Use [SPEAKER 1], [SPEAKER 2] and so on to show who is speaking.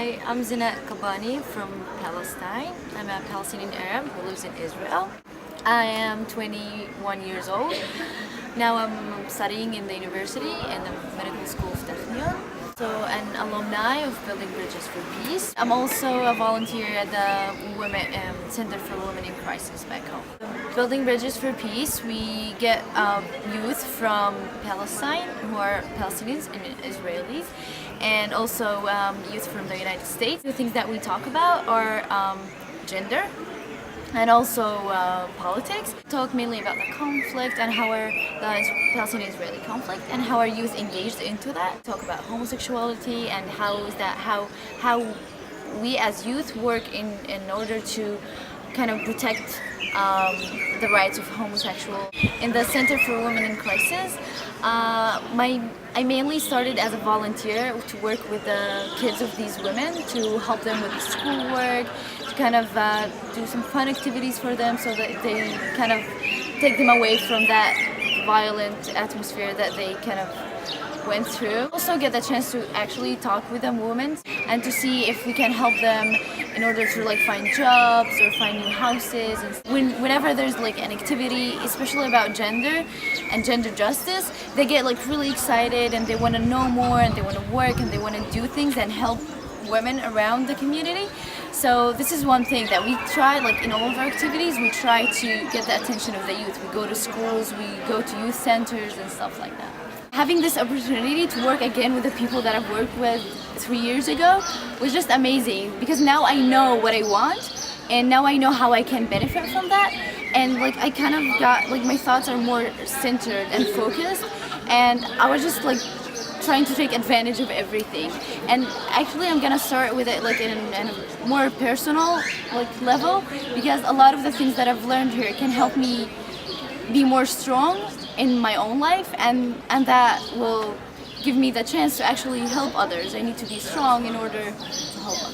[SPEAKER 1] Hi, I'm Zinat Kabani from Palestine. I'm a Palestinian Arab who lives in Israel. I am 21 years old. Now I'm studying in the university in the medical school of Technion. So an alumni of Building Bridges for Peace. I'm also a volunteer at the Women Center for Women in Crisis back home. Building Bridges for Peace, we get youth from Palestine who are Palestinians and Israelis, and also youth from the United States. The things that we talk about are gender and also politics. Talk mainly about the conflict and how the Palestinian-Israeli conflict and how our youth engaged into that. Talk about homosexuality and how we as youth work in order to kind of protect the rights of homosexual. In the Center for Women in Crisis, I mainly started as a volunteer to work with the kids of these women to help them with schoolwork, to kind of do some fun activities for them so that they kind of take them away from that violent atmosphere that they kind of went through. Also get the chance to actually talk with them women and to see if we can help them in order to like find jobs or find new houses. And whenever there's like an activity, especially about gender and gender justice, they get like really excited and they want to know more and they want to work and they want to do things and help women around the community. So this is one thing that we try, like in all of our activities, we try to get the attention of the youth. We go to schools, we go to youth centers and stuff like that. Having this opportunity to work again with the people that I've worked with 3 years ago was just amazing because now I know what I want and now I know how I can benefit from that, and like I kind of got like my thoughts are more centered and focused, and I was just like trying to take advantage of everything. And actually I'm gonna start with it like in a more personal like level, because a lot of the things that I've learned here can help me be more strong in my own life, and that will give me the chance to actually help others. I need to be strong in order to help others.